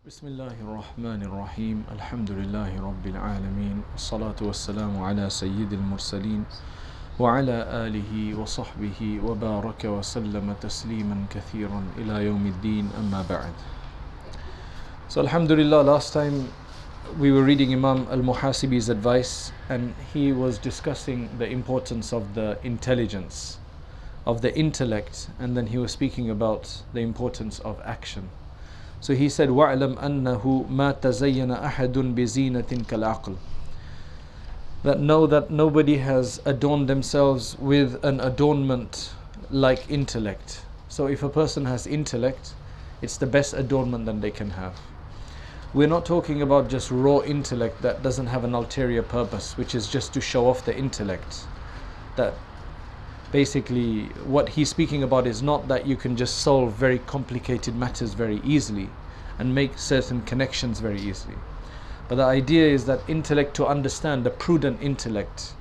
Bismillahir-Rahmanir-Rahim. Alhamdulillahi Rabbil Alameen. Salatu wassalamu ala Sayyidil Mursaleen. Wa ala alihi wa sahbihi wa baraka wa sallama tasliman kathiran ila yawmiddin amma ba'd. So Alhamdulillah, last time we were reading Imam al-Muhasibi's advice, and he was discussing the importance of the intelligence, of the intellect, and then he was speaking about the importance of action. So he said, وَاعْلَمْ أَنَّهُ مَا تَزَيَّنَ أَحَدٌ بِزِينَةٍ كَالْعَقْلِ. That know that nobody has adorned themselves with an adornment like intellect. So if a person has intellect, it's the best adornment that they can have. We're not talking about just raw intellect that doesn't have an ulterior purpose, which is just to show off the intellect. That basically what he's speaking about is not that you can just solve very complicated matters very easily and make certain connections very easily. But the idea is that intellect, to understand the prudent intellect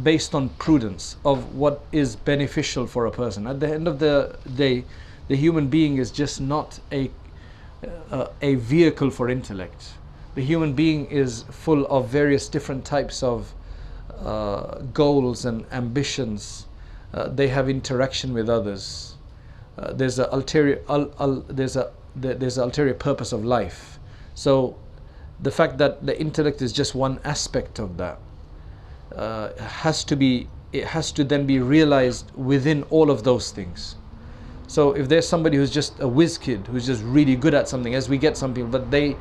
based on prudence of what is beneficial for a person. At the end of the day, the human being is just not a vehicle for intellect. The human being is full of various different types of goals and ambitions. They have interaction with others. There's an ulterior purpose of life. So the fact that the intellect is just one aspect of that has to then be realized within all of those things. So if there's somebody who's just a whiz kid, who's just really good at something, as we get some people, but they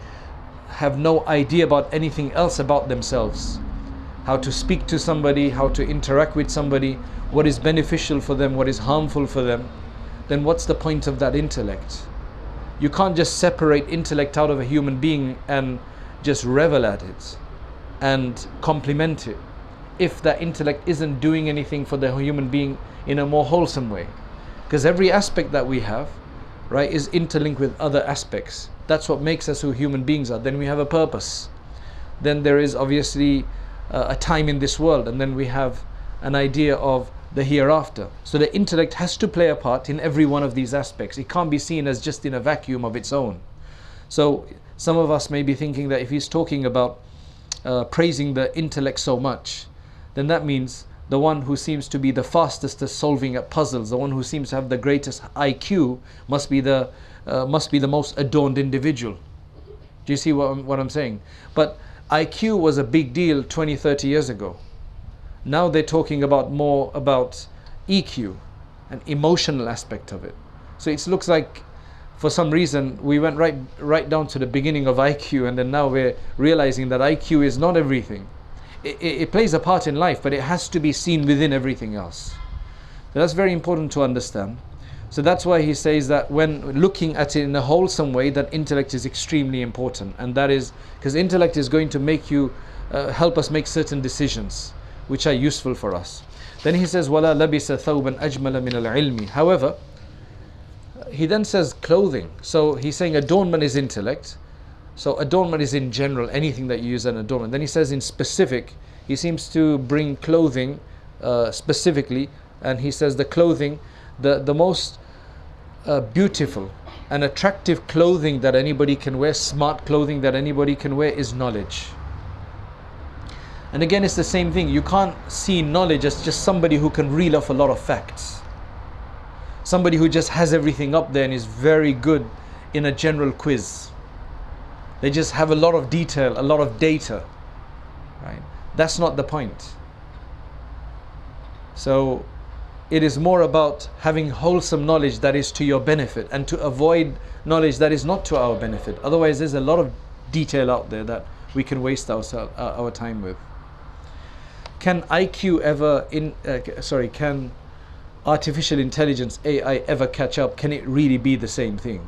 have no idea about anything else about themselves, how to speak to somebody, how to interact with somebody, what is beneficial for them, what is harmful for them, then what's the point of that intellect? You can't just separate intellect out of a human being and just revel at it and compliment it if that intellect isn't doing anything for the human being in a more wholesome way. Because every aspect that we have, right, is interlinked with other aspects. That's what makes us who human beings are. Then we have a purpose. Then there is obviously a time in this world, and then we have an idea of the hereafter. So the intellect has to play a part in every one of these aspects. It can't be seen as just in a vacuum of its own. So some of us may be thinking that if he's talking about praising the intellect so much, then that means the one who seems to be the fastest at solving at puzzles, the one who seems to have the greatest IQ, must be the most adorned individual. Do you see what I'm saying? But IQ was a big deal 20-30 years ago. Now they're talking more about EQ, an emotional aspect of it. So it looks like for some reason we went right down to the beginning of IQ, and then now we're realizing that IQ is not everything. It plays a part in life, but it has to be seen within everything else. So that's very important to understand. So that's why he says that when looking at it in a wholesome way, that intellect is extremely important. And that is because intellect is going to make you, help us make certain decisions which are useful for us. Then he says, وَلَا لَبِسَ ثَوْبًا أَجْمَلَ مِنَ الْعِلْمِ. However, he then says clothing. So he's saying adornment is intellect. So adornment is in general, anything that you use as an adornment. Then he says in specific, he seems to bring clothing specifically, and he says the clothing, the most beautiful and attractive clothing that anybody can wear, smart clothing that anybody can wear, is knowledge. And again, it's the same thing. You can't see knowledge as just somebody who can reel off a lot of facts, somebody who just has everything up there and is very good in a general quiz. They just have a lot of detail, a lot of data, right? That's not the point. So it is more about having wholesome knowledge that is to your benefit, and to avoid knowledge that is not to our benefit. Otherwise, there's a lot of detail out there that we can waste our time with. Can can artificial intelligence, AI, ever catch up? Can it really be the same thing?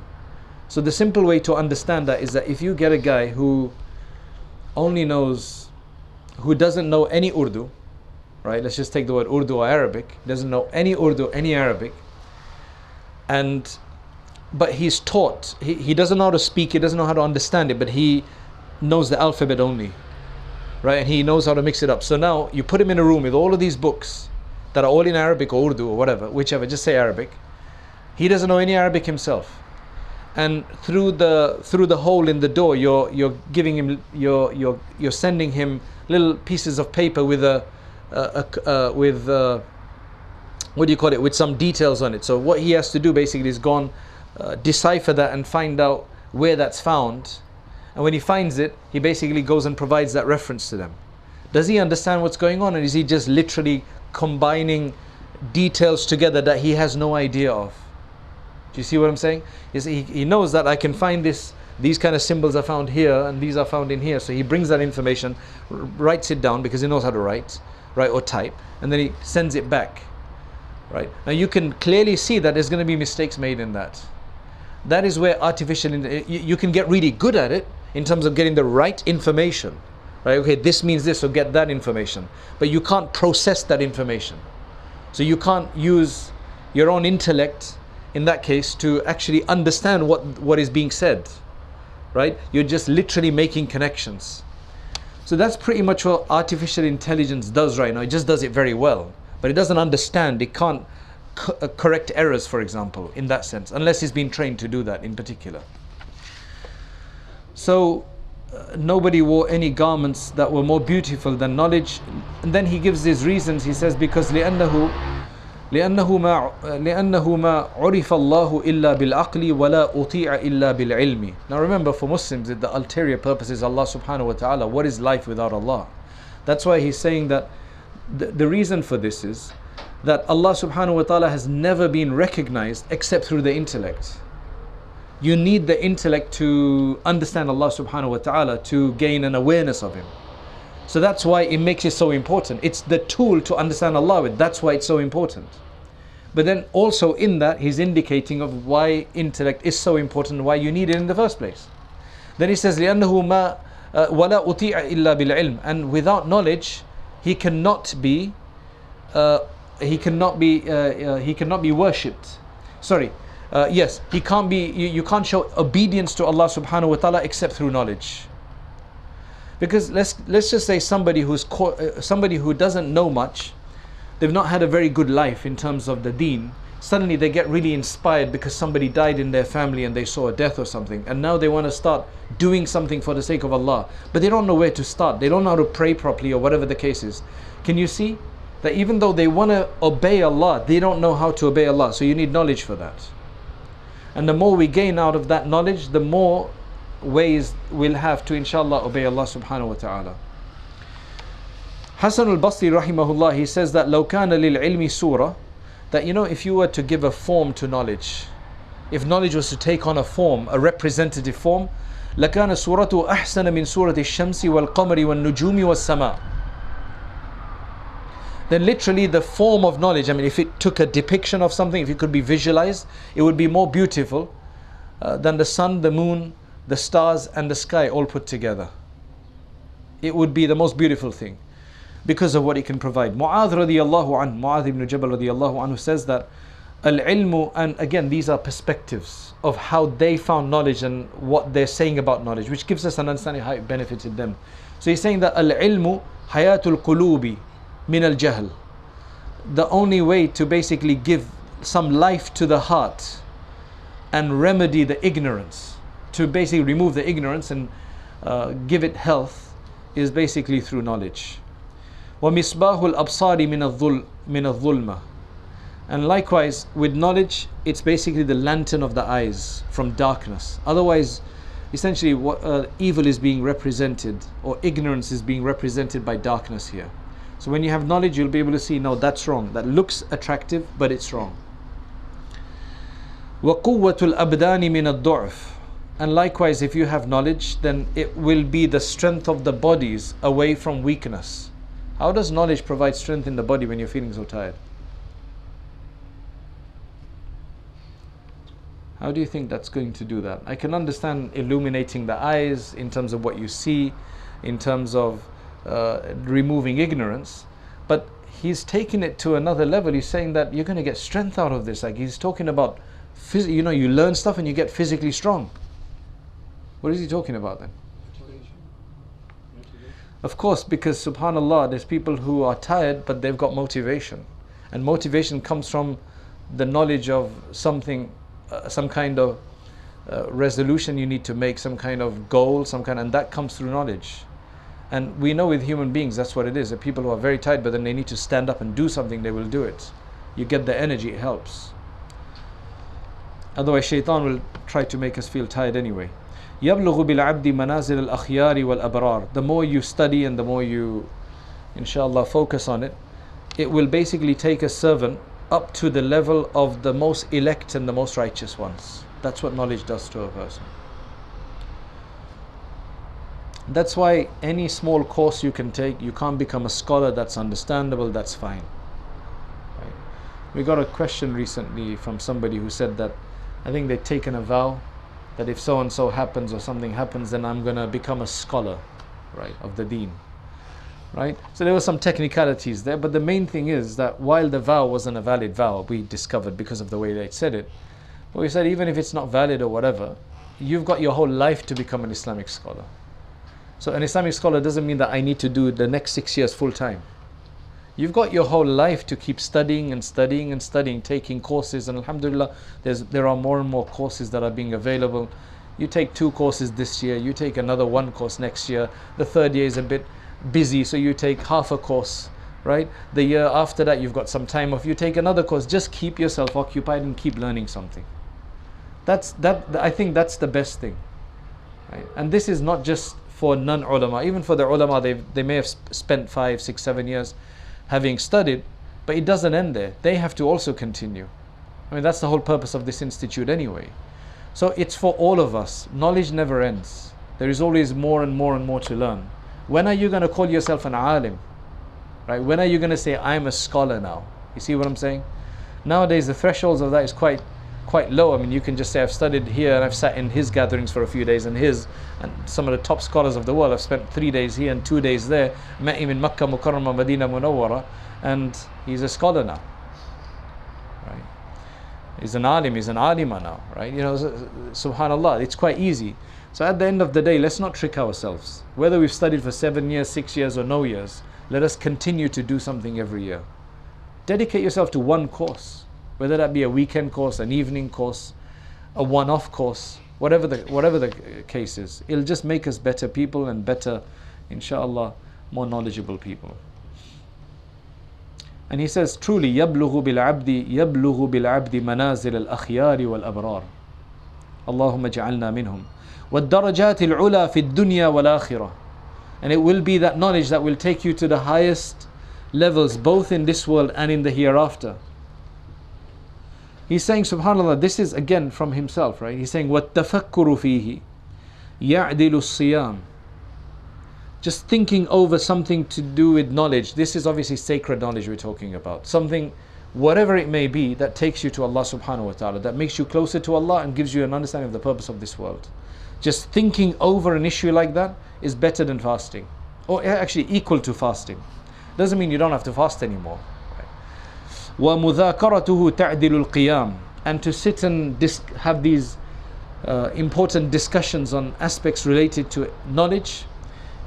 So the simple way to understand that is that if you get a guy who doesn't know any Urdu, right? Let's just take the word Urdu or Arabic. Doesn't know any Urdu, any Arabic, but he's taught. He doesn't know how to speak. He doesn't know how to understand it, but he knows the alphabet only, right? And he knows how to mix it up. So now you put him in a room with all of these books that are all in Arabic or Urdu or whatever, whichever. Just say Arabic. He doesn't know any Arabic himself. and through the hole in the door, you're giving him, you're sending him little pieces of paper with what do you call it, with some details on it. So what he has to do basically is go and decipher that and find out where that's found. And when he finds it, he basically goes and provides that reference to them. Does he understand what's going on, or is he just literally combining details together that he has no idea of? Do you see what I'm saying? He knows that I can find these kind of symbols are found here and these are found in here. So he brings that information, writes it down because he knows how to write or type, and then he sends it back. Right? Now you can clearly see that there's going to be mistakes made in that. That is where you can get really good at it in terms of getting the right information. Right? Okay, this means this, so get that information. But you can't process that information. So you can't use your own intellect in that case to actually understand what is being said. Right? You're just literally making connections. So that's pretty much what artificial intelligence does right now. It just does it very well. But it doesn't understand, it can't correct errors, for example, in that sense, unless it's been trained to do that in particular. So nobody wore any garments that were more beautiful than knowledge. And then he gives his reasons. He says, because لأنه ما عرف الله إلا بالعقل ولا أطيع إلا بالعلم. Now remember, for Muslims, the ulterior purpose is Allah subhanahu wa ta'ala. What is life without Allah? That's why he's saying that the reason for this is that Allah subhanahu wa ta'ala has never been recognized except through the intellect. You need the intellect to understand Allah subhanahu wa ta'ala, to gain an awareness of Him. So that's why it makes it so important. It's the tool to understand Allah with. That's why it's so important. But then also in that, he's indicating of why intellect is so important, why you need it in the first place. Then he says, لأنه ما ولا أطيع إلا بالعلم. And without knowledge, he cannot be worshipped. Sorry, yes, he can't be. You can't show obedience to Allah subhanahu wa ta'ala except through knowledge. Because let's just say somebody who doesn't know much, they've not had a very good life in terms of the deen. Suddenly they get really inspired because somebody died in their family and they saw a death or something, and now they want to start doing something for the sake of Allah, but they don't know where to start. They don't know how to pray properly or whatever the case is. Can you see that even though they want to obey Allah, they don't know how to obey Allah? So you need knowledge for that. And the more we gain out of that knowledge, the more ways we'll have to, inshallah, obey Allah subhanahu wa ta'ala. Hasan al-Basri rahimahullah, he says that لو كان للعلم سورة, that if you were to give a form to knowledge, if knowledge was to take on a form, a representative form, لكان سورته أحسن من سورة الشمس والقمر والنجوم والسماء. Then literally the form of knowledge, if it took a depiction of something, if it could be visualized, it would be more beautiful than the sun, the moon, the stars and the sky all put together. It would be the most beautiful thing because of what it can provide. Mu'adh radiyallahu anhu, Mu'adh ibn Jabal radiyallahu anhu says that al-ilmu, and again these are perspectives of how they found knowledge and what they're saying about knowledge, which gives us an understanding how it benefited them. So he's saying that al-ilmu hayatul qulubi min al-jahl. The only way to basically give some life to the heart and remedy the ignorance, to basically remove the ignorance and give it health, is basically through knowledge. وَمِصْبَاهُ الْأَبْصَارِ مِنَ الظُّلْمَةِ. And likewise, with knowledge, it's basically the lantern of the eyes from darkness. Otherwise, essentially, what evil is being represented, or ignorance is being represented by darkness here. So when you have knowledge, you'll be able to see, no, that's wrong. That looks attractive, but it's wrong. وَقُوَّةُ الْأَبْدَانِ مِنَ الضُّعْفِ. And likewise, if you have knowledge, then it will be the strength of the bodies away from weakness. How does knowledge provide strength in the body when you're feeling so tired? How do you think that's going to do that? I can understand illuminating the eyes in terms of what you see, in terms of removing ignorance, but he's taking it to another level. He's saying that you're going to get strength out of this. Like he's talking about, you learn stuff and you get physically strong. What is he talking about then? Of course, because subhanallah, there's people who are tired but they've got motivation, and motivation comes from the knowledge of something, some kind of resolution you need to make, some kind of goal, and that comes through knowledge. And we know with human beings that's what it is. The people who are very tired, but then they need to stand up and do something, they will do it. You get the energy, it helps. Otherwise shaitan will try to make us feel tired anyway. يَبْلُغُ بِالْعَبْدِ مَنَازِلَ الْأَخْيَارِ وَالْأَبْرَارِ. The more you study and the more you, inshallah, focus on it, it will basically take a servant up to the level of the most elect and the most righteous ones. That's what knowledge does to a person. That's why any small course you can take, you can't become a scholar. That's understandable, that's fine. Right? We got a question recently from somebody who said that I think they'd taken a vow that if so and so happens or something happens, then I'm going to become a scholar, right, of the deen. Right? So there were some technicalities there, but the main thing is that while the vow wasn't a valid vow, we discovered because of the way they said it, but we said even if it's not valid or whatever, you've got your whole life to become an Islamic scholar. So an Islamic scholar doesn't mean that I need to do the next 6 years full time. You've got your whole life to keep studying and studying and studying, taking courses, and alhamdulillah, there are more and more courses that are being available. You take 2 courses this year, you take another 1 course next year, the third year is a bit busy, so you take half a course, right? The year after that you've got some time off, you take another course. Just keep yourself occupied and keep learning something. I think that's the best thing, right? And this is not just for non-ulama. Even for the ulama, they may have spent 5, 6, 7 years having studied, but it doesn't end there. They have to also continue. I mean, that's the whole purpose of this institute anyway. So it's for all of us. Knowledge never ends. There is always more and more and more to learn. When are you going to call yourself an alim? Right? When are you going to say, I'm a scholar now? You see what I'm saying? Nowadays, the thresholds of that is quite low. I mean, you can just say, I've studied here and I've sat in his gatherings for a few days, and some of the top scholars of the world have spent 3 days here and 2 days there. Met him in Makkah Mukarramah, Medina Munawwara, and he's a scholar now. Right? He's an alim, he's an alima now, right? You know, subhanallah, it's quite easy. So at the end of the day, let's not trick ourselves. Whether we've studied for 7 years, 6 years, or no years, let us continue to do something every year. Dedicate yourself to one course, whether that be a weekend course, an evening course, a one-off course, whatever the case is. It'll just make us better people and better, inshallah, more knowledgeable people. And he says, truly, يَبْلُغُ بِالْعَبْدِ مَنَازِلَ الْأَخْيَارِ وَالْأَبْرَارِ اللهم اجعلنا منهم وَالدَّرَجَاتِ الْعُلَى فِي الدُّنْيَا وَالْآخِرَةِ. And it will be that knowledge that will take you to the highest levels, both in this world and in the hereafter. He's saying, subhanAllah, this is again from himself, right? He's saying, وَالتَّفَكُّرُ فِيهِ يَعْدِلُ الصِّيَامِ. Just thinking over something to do with knowledge. This is obviously sacred knowledge we're talking about. Something, whatever it may be, that takes you to Allah subhanahu wa ta'ala, that makes you closer to Allah and gives you an understanding of the purpose of this world. Just thinking over an issue like that is better than fasting, or actually equal to fasting. Doesn't mean you don't have to fast anymore. وَمُذَاكَرَتُهُ تَعْدِلُ الْقِيَامِ. And to sit and have these important discussions on aspects related to knowledge,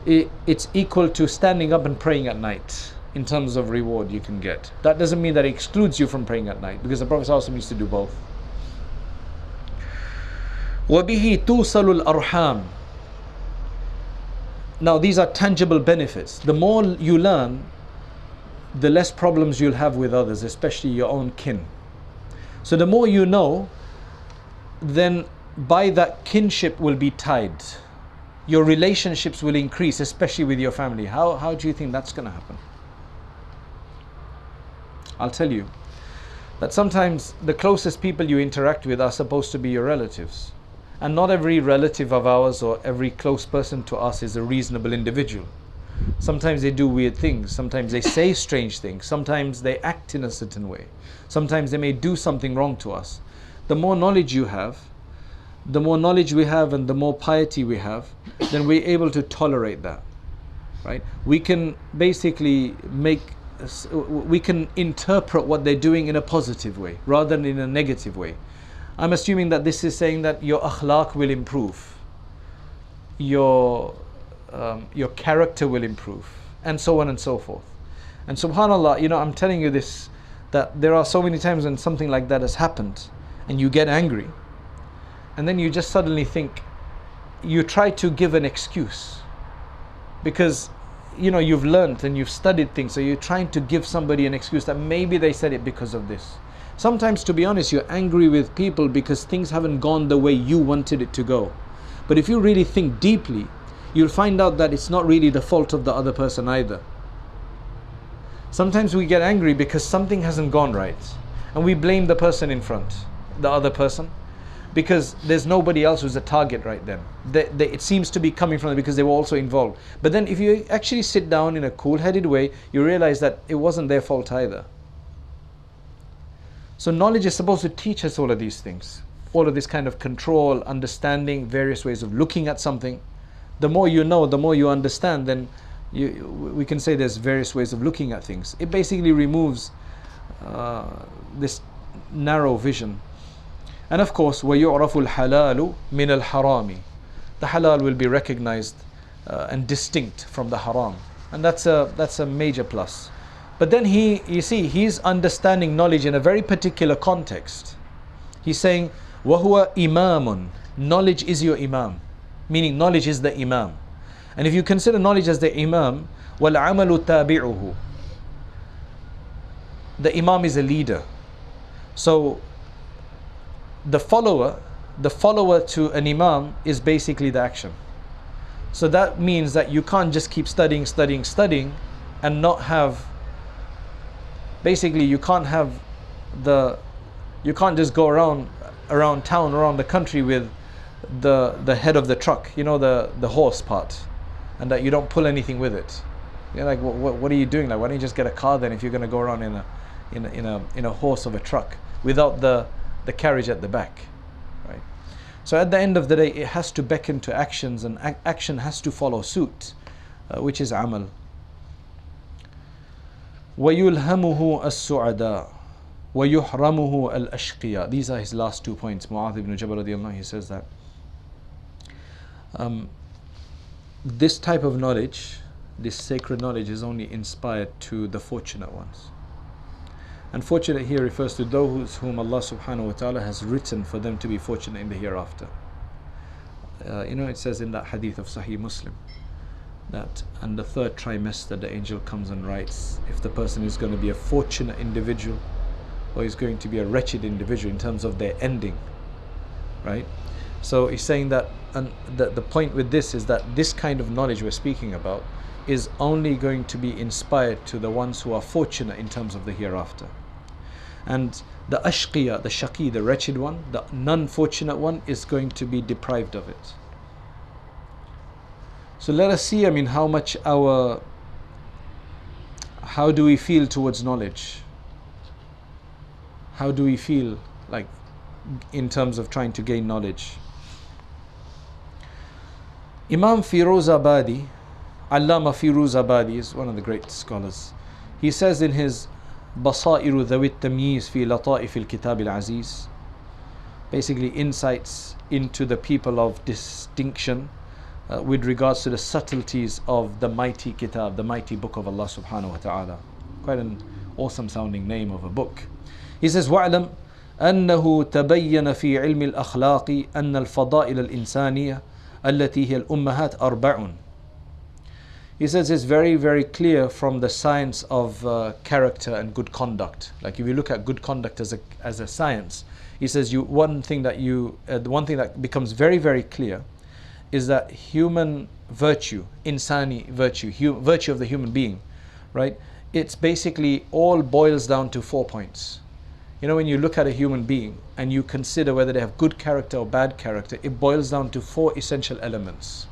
it's equal to standing up and praying at night in terms of reward you can get. That doesn't mean that it excludes you from praying at night, because the Prophet ﷺ used to do both. وَبِهِ تُوصَلُ الْأَرْحَامِ. Now these are tangible benefits. The more you learn, the less problems you'll have with others, especially your own kin. So the more you know, then by that kinship will be tied. Your relationships will increase, especially with your family. How do you think that's going to happen? I'll tell you that sometimes the closest people you interact with are supposed to be your relatives. And not every relative of ours or every close person to us is a reasonable individual. Sometimes they do weird things. Sometimes they say strange things. Sometimes they act in a certain way. Sometimes they may do something wrong to us. The more knowledge you have, the more knowledge we have and the more piety we have, then we're able to tolerate that, right? We can basically we can interpret what they're doing in a positive way rather than in a negative way. I'm assuming that this is saying that your akhlaq will improve, your character will improve, and so on and so forth. And subhanallah, I'm telling you this, that there are so many times when something like that has happened and you get angry, and then you just suddenly think, you try to give an excuse because you've learned and you've studied things, so you're trying to give somebody an excuse that maybe they said it because of this. Sometimes, to be honest, you're angry with people because things haven't gone the way you wanted it to go. But if you really think deeply, you'll find out that it's not really the fault of the other person either. Sometimes we get angry because something hasn't gone right, and we blame the person in front, the other person, because there's nobody else who's a target right then. It seems to be coming from them because they were also involved. But then if you actually sit down in a cool-headed way, you realize that it wasn't their fault either. So knowledge is supposed to teach us all of these things, all of this kind of control, understanding, various ways of looking at something. The more you know, the more you understand, then we can say there's various ways of looking at things. It basically removes this narrow vision. And of course, وَيُعْرَفُ الْحَلَالُ مِنَ الْحَرَامِ. The halal will be recognized and distinct from the haram. And that's a major plus. But then you see, he's understanding knowledge in a very particular context. He's saying, وَهُوَ إِمَامٌ. Knowledge is your imam. Meaning knowledge is the imam. And if you consider knowledge as the imam, وَالْعَمَلُ تَابِعُهُ. The imam is a leader. So the follower to an imam is basically the action. So that means that you can't just keep studying and not have, basically you can't just go around town, around the country with the head of the truck, the horse part, and that you don't pull anything with it. You're like, what are you doing? Like, why don't you just get a car then if you're going to go around in a horse of a truck without the carriage at the back, right? So at the end of the day, it has to beckon to actions, and action has to follow suit, which is amal. وَيُلْهَمُهُ السُّعَدَاء وَيُحْرَمُهُ الْأَشْقِيَاء. These are his last 2 points. Mu'adh ibn Jabal radiallahu anhu, he says that this type of knowledge, this sacred knowledge, is only inspired to the fortunate ones. And fortunate here refers to those whom Allah subhanahu wa ta'ala has written for them to be fortunate in the hereafter. It says in that hadith of Sahih Muslim that in the 3rd trimester the angel comes and writes if the person is going to be a fortunate individual or is going to be a wretched individual in terms of their ending, right? So he's saying that, and the point with this is that this kind of knowledge we're speaking about is only going to be inspired to the ones who are fortunate in terms of the hereafter. And the ashqiya, the shaqi, the wretched one, the non-fortunate one, is going to be deprived of it. So let us see, how do we feel towards knowledge? How do we feel like in terms of trying to gain knowledge? Imam Firuzabadi, Allama Firuzabadi, is one of the great scholars. He says in his Basairu Dhawit Tamyiz fi Lata'if al-Kitab al-Aziz, basically insights into the people of distinction with regards to the subtleties of the mighty kitab, the mighty book of Allah subhanahu wa ta'ala. Quite an awesome sounding name of a book. He says, وَعْلَمْ أَنَّهُ تَبَيَّنَ فِي عِلْمِ الْأَخْلَاقِ أَنَّ الْفَضَائِلَ الْإِنسَانِيَةِ التي هي الأمهات أربع. He says it's very, very clear from the science of character and good conduct. Like if you look at good conduct as a science, he says one thing that becomes very, very clear is that human virtue, insani virtue, virtue of the human being, right? It's basically all boils down to 4 points. When you look at a human being and you consider whether they have good character or bad character, it boils down to 4 essential elements.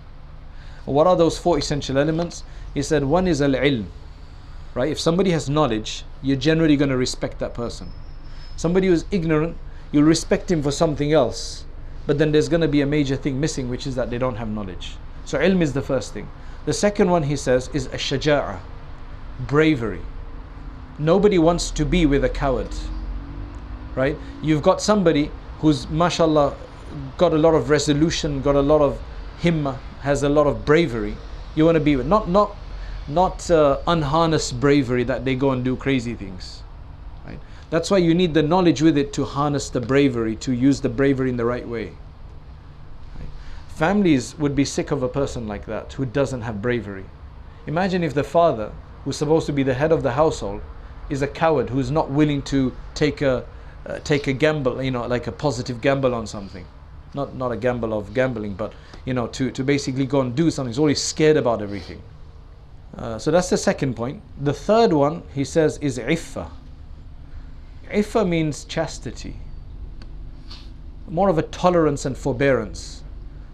What are those 4 essential elements? He said one is al-ilm, right? If somebody has knowledge, you're generally going to respect that person. Somebody who is ignorant, you'll respect him for something else, but then there's going to be a major thing missing, which is that they don't have knowledge. So ilm is the first thing. The second one, he says, is ash-shaja'a, bravery. Nobody wants to be with a coward, right? You've got somebody who's, mashallah, got a lot of resolution, got a lot of himmah, has a lot of bravery. You want to be with, not unharnessed bravery that they go and do crazy things, right? That's why you need the knowledge with it to harness the bravery, to use the bravery in the right way. Families would be sick of a person like that who doesn't have bravery. Imagine if the father, who's supposed to be the head of the household, is a coward who's not willing to take a gamble, like a positive gamble on something. Not a gamble of gambling, but to basically go and do something. He's always scared about everything. So that's the second point. The third one, he says, is iffa. Iffa means chastity, more of a tolerance and forbearance.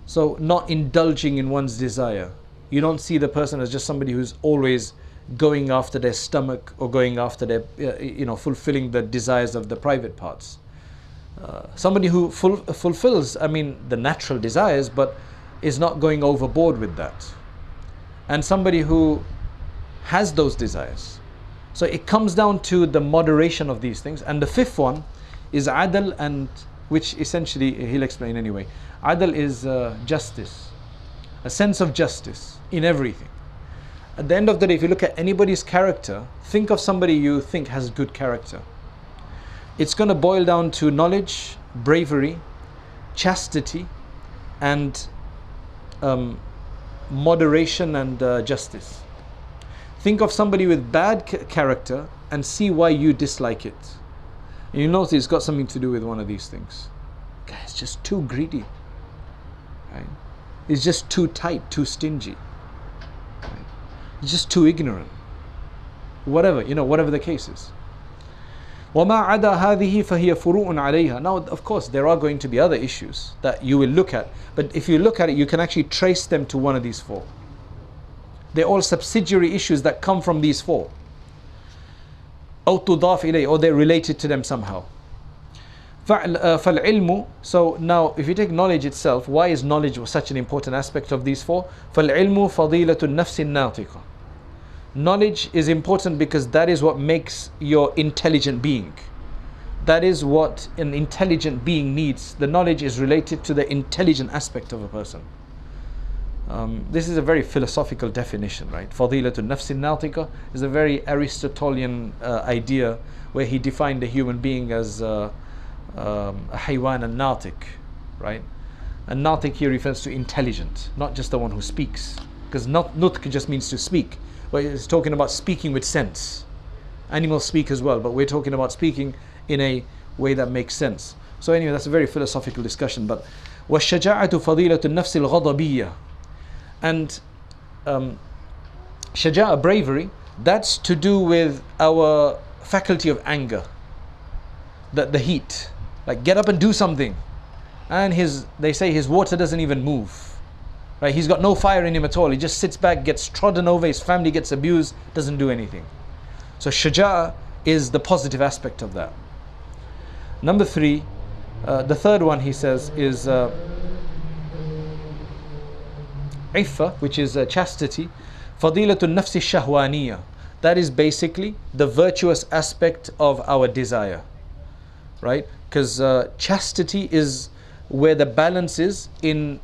So not indulging in one's desire. You don't see the person as just somebody who's always going after their stomach or going after their, fulfilling the desires of the private parts. Somebody who fulfills, the natural desires, but is not going overboard with that. And somebody who has those desires. So it comes down to the moderation of these things. And the fifth one is adl, and which essentially he'll explain anyway. Adl is justice, a sense of justice in everything. At the end of the day, if you look at anybody's character, think of somebody you think has good character. It's going to boil down to knowledge, bravery, chastity, and moderation and justice. Think of somebody with bad character and see why you dislike it. And you notice it's got something to do with one of these things. Guy is just too greedy. Right? He's just too tight, too stingy. Right? He's just too ignorant. Whatever the case is. وَمَا عَدَى هَذِهِ فَهِيَ فُرُوءٌ عَلَيْهَا. Now, of course, there are going to be other issues that you will look at. But if you look at it, you can actually trace them to one of these four. They're all subsidiary issues that come from these four. أو تضاف إليه, or they're related to them somehow. فالعلم. So now, if you take knowledge itself, why is knowledge such an important aspect of these four? فالعلم فضيلة النفس الناطقة. Knowledge is important because that is what makes your intelligent being. That is what an intelligent being needs. The knowledge is related to the intelligent aspect of a person. This is a very philosophical definition, right? فضيلة النفس الناطقة is a very Aristotelian idea where he defined the human being as a haywan and natik, right? And natik here refers to intelligent, not just the one who speaks, because nutq just means to speak, but it's talking about speaking with sense. Animals speak as well, but we're talking about speaking in a way that makes sense. So anyway, that's a very philosophical discussion. But وَالشَّجَاعَةُ فَضِيلَةُ النَّفْسِ الْغَضَبِيَّةِ. And shaja'a, bravery, that's to do with our faculty of anger, the heat, like get up and do something. And they say his water doesn't even move, right? He's got no fire in him at all. He just sits back, gets trodden over, his family gets abused, doesn't do anything. So shaja'a is the positive aspect of that. Number three, the third one he says is iffa, which is chastity. Fadilatul nafsi shahwaniya. That is basically the virtuous aspect of our desire, right? Because chastity is where the balance is in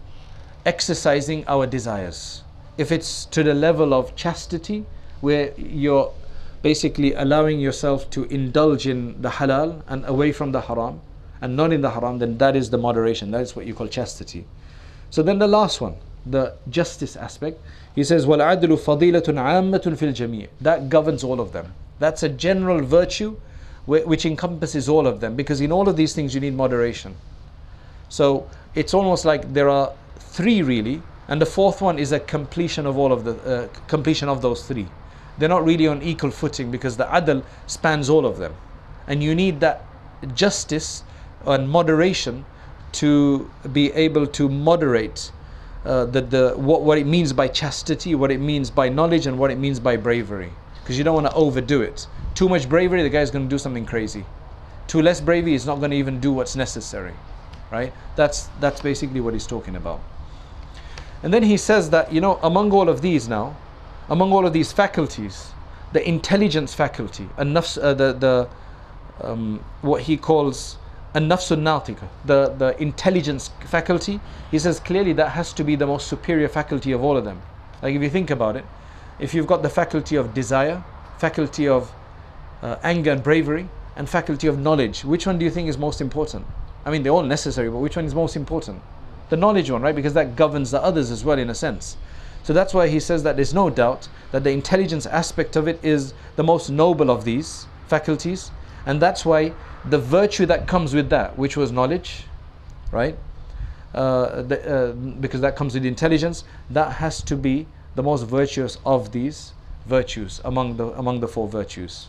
exercising our desires. If it's to the level of chastity, where you're basically allowing yourself to indulge in the halal and away from the haram, and not in the haram, then that is the moderation. That is what you call chastity. So then the last one, the justice aspect, he says وَالْعَدْلُ فَضِيلَةٌ عَامَّةٌ فِي الْجَمِيعِ. That governs all of them. That's a general virtue which encompasses all of them, because in all of these things you need moderation. So it's almost like there are three really, and the fourth one is a completion of all of the completion of those three. They're not really on equal footing because the adl spans all of them, and you need that justice and moderation to be able to moderate what it means by chastity, what it means by knowledge, and what it means by bravery. Because you don't want to overdo it. Too much bravery, the guy's going to do something crazy. Too less bravery, he's not going to even do what's necessary, right? That's basically what he's talking about. And then he says that, among all of these now, among all of these faculties, the intelligence faculty, what he calls an-nafsu natika, the intelligence faculty, he says clearly that has to be the most superior faculty of all of them. Like if you think about it, if you've got the faculty of desire, faculty of anger and bravery, and faculty of knowledge, which one do you think is most important? I mean, they're all necessary, but which one is most important? the knowledge one, right? Because that governs the others as well in a sense. So that's why he says that there's no doubt that the intelligence aspect of it is the most noble of these faculties, and that's why the virtue that comes with that, which was knowledge, right? Because that comes with intelligence, that has to be the most virtuous of these virtues among the four virtues,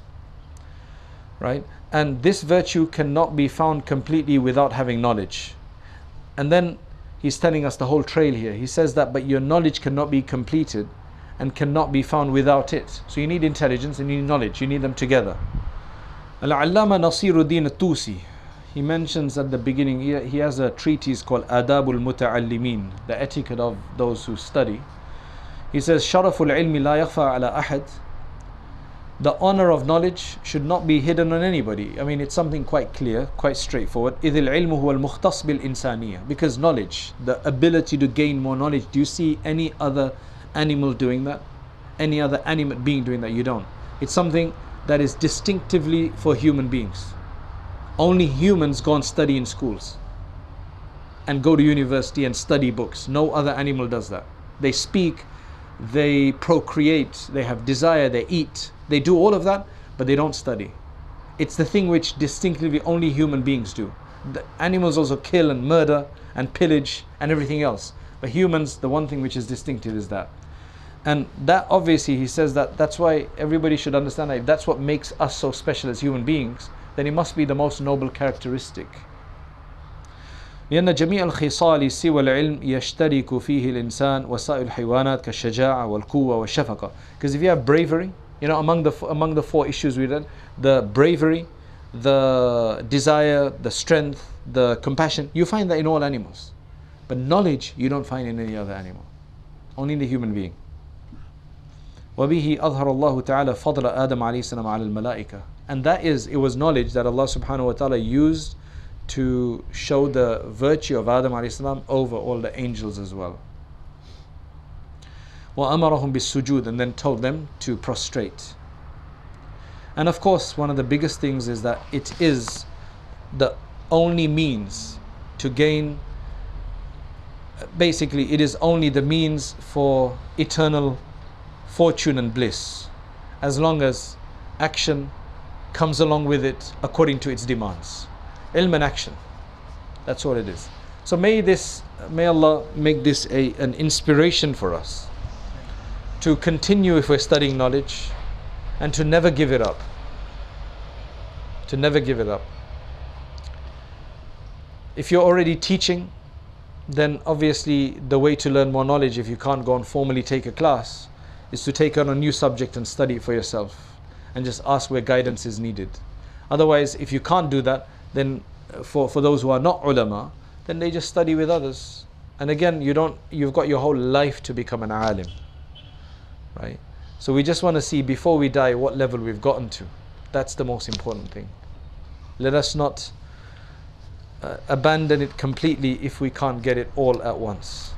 right? And this virtue cannot be found completely without having knowledge. And then he's telling us the whole trail here. He says that, but your knowledge cannot be completed and cannot be found without it. So you need intelligence and you need knowledge. You need them together. Al-Allama Nasiruddin al-Tusi, he mentions at the beginning, he has a treatise called Adabul Muta'allimin, the etiquette of those who study. He says, Sharaful ilmi la yakhfa ala ahad. The honor of knowledge should not be hidden on anybody. I mean, it's something quite clear, quite straightforward. إِذِ الْعِلْمُ هُوَ الْمُخْتَصْ بِالْإِنسَانِيَّةِ. Because knowledge, the ability to gain more knowledge, do you see any other animal doing that? Any other animate being doing that? You don't. It's something that is distinctively for human beings. Only humans go and study in schools and go to university and study books. No other animal does that. They speak, they procreate, they have desire, they eat, they do all of that, but they don't study. It's the thing which distinctively only human beings do. The animals also kill and murder and pillage and everything else, but humans, the one thing which is distinctive is that. And that obviously, he says that that's why everybody should understand that if that's what makes us so special as human beings, then it must be the most noble characteristic. لأن جميع الخصال سوى العلم يشترك فيه الإنسان وسائر الحيوانات كالشجاعة والقوة والشفقة. Because if you have bravery, you know, among the four issues we read, the bravery, the desire, the strength, the compassion, you find that in all animals. But knowledge you don't find in any other animal, only in the human being. وبه أظهر الله تعالى فضل آدم عليه السلام على الملائكة. And that is, it was knowledge that Allah subhanahu wa ta'ala used to show the virtue of Adam alayhi salam over all the angels as well. وَأَمَرَهُمْ بِالسُّجُودِ, and then told them to prostrate. And of course, one of the biggest things is that it is the only means to gain, basically it is only the means for eternal fortune and bliss, as long as action comes along with it according to its demands. Ilm and action, that's all it is. So may Allah make this an inspiration for us to continue if we're studying knowledge and to never give it up. To never give it up. If you're already teaching, then obviously the way to learn more knowledge, if you can't go and formally take a class, is to take on a new subject and study it for yourself and just ask where guidance is needed. Otherwise, if you can't do that, then for those who are not ulama, then they just study with others. And again, you've got your whole life to become an alim, right? So we just want to see before we die what level we've gotten to. That's the most important thing. Let us not abandon it completely if we can't get it all at once,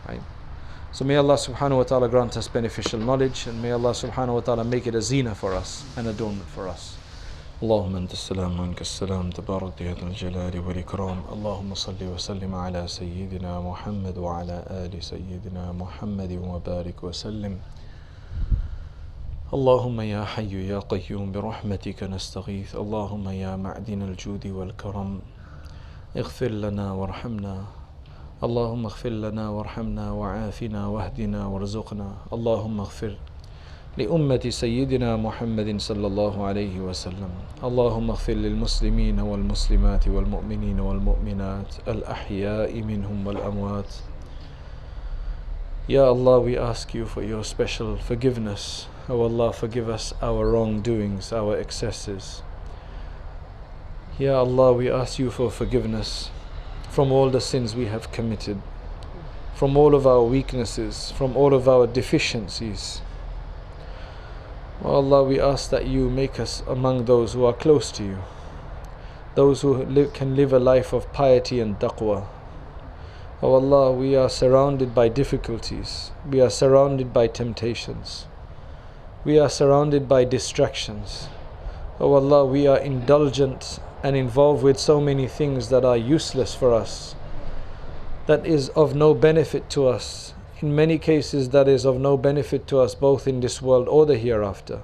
right? So may Allah subhanahu wa ta'ala grant us beneficial knowledge, and may Allah subhanahu wa ta'ala make it a zina for us, an adornment for us. اللهم أنت السلام ومنك السلام تبارك يا ذا الجلال والإكرام. اللهم صل وسلم على سيدنا محمد وعلى آل سيدنا محمد وبارك وسلم. اللهم يا حي يا قيوم برحمتك نستغيث. اللهم يا معدن الجود والكرم اغفر لنا وارحمنا. اللهم اغفر لنا وارحمنا وعافنا واهدنا وارزقنا. اللهم اغفر لأمة سيدنا محمد صلى الله عليه وسلم. اللهم اغفر للمسلمين والمسلمات والمؤمنين والمؤمنات الأحياء منهم والأموات. Ya Allah, we ask you for your special forgiveness. O Allah, forgive us our wrongdoings, our excesses. Ya Allah, we ask you for forgiveness from all the sins we have committed, from all of our weaknesses, from all of our deficiencies. O Allah, we ask that you make us among those who are close to you, those who can live a life of piety and taqwa. O Allah, we are surrounded by difficulties, we are surrounded by temptations, we are surrounded by distractions. O Allah, we are indulgent and involved with so many things that are useless for us. that is of no benefit to us. In many cases that is of no benefit to us both in this world or the hereafter.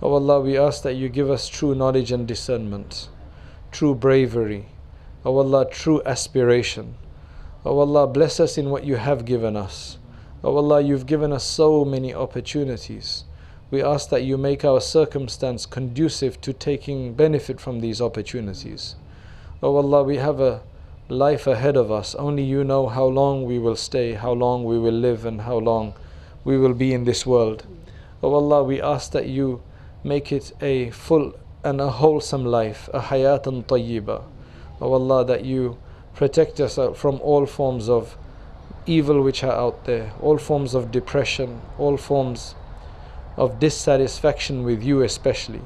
O Allah, we ask that you give us true knowledge and discernment, true bravery, O Allah, true aspiration. O Allah, bless us in what you have given us. O Allah, you've given us so many opportunities. We ask that you make our circumstance conducive to taking benefit from these opportunities. O Allah, we have a life ahead of us. Only you know how long we will stay, how long we will live, and how long we will be in this world. O Allah, we ask that you make it a full and a wholesome life, a hayatan tayyiba. O Allah, that you protect us from all forms of evil which are out there, all forms of depression, all forms of dissatisfaction with you especially.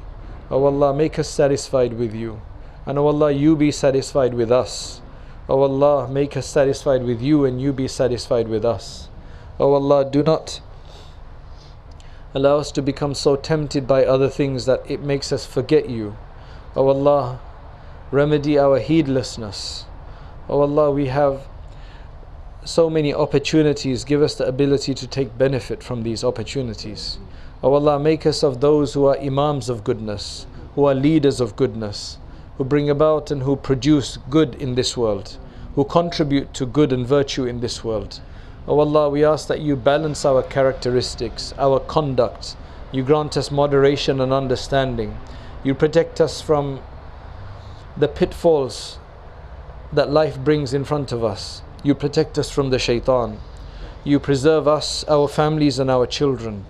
O Allah, make us satisfied with you. And O Allah, you be satisfied with us. O Allah, make us satisfied with you and you be satisfied with us. O Allah, do not allow us to become so tempted by other things that it makes us forget you. O Allah, remedy our heedlessness. O Allah, we have so many opportunities. Give us the ability to take benefit from these opportunities. O Allah, make us of those who are imams of goodness, who are leaders of goodness, who bring about and who produce good in this world, who contribute to good and virtue in this world. O Allah, we ask that you balance our characteristics, our conduct. You grant us moderation and understanding. You protect us from the pitfalls that life brings in front of us. You protect us from the shaitan. You preserve us, our families and our children.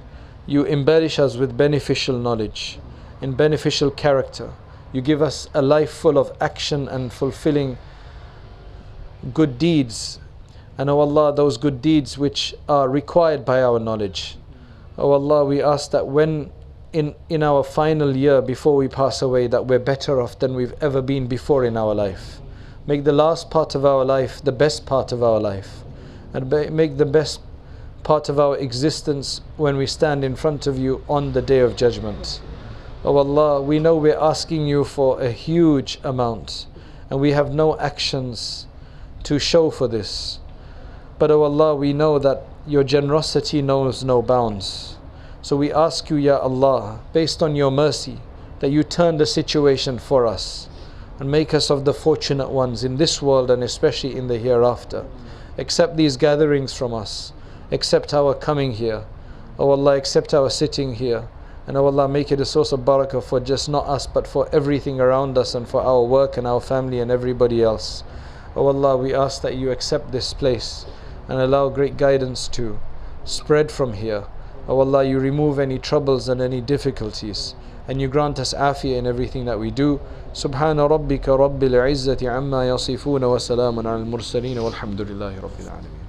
You embellish us with beneficial knowledge and beneficial character. You give us a life full of action and fulfilling good deeds. And O Allah, those good deeds which are required by our knowledge. O Allah, we ask that when in our final year before we pass away, that we're better off than we've ever been before in our life. Make the last part of our life the best part of our life. And make the best part of our existence when we stand in front of you on the Day of Judgment. O Allah, we know we're asking you for a huge amount and we have no actions to show for this. But O Allah, we know that your generosity knows no bounds. So we ask you, Ya Allah, based on your mercy, that you turn the situation for us and make us of the fortunate ones in this world and especially in the hereafter. Accept these gatherings from us. Accept our coming here. O Allah, accept our sitting here. And O Allah, make it a source of barakah for just not us but for everything around us and for our work and our family and everybody else. O Allah, we ask that you accept this place and allow great guidance to spread from here. O Allah, you remove any troubles and any difficulties and you grant us afiyah in everything that we do. Subhana rabbika rabbil izzati amma yasifuna wa salamun ala al-mursaleen walhamdulillahi rabbil alameen.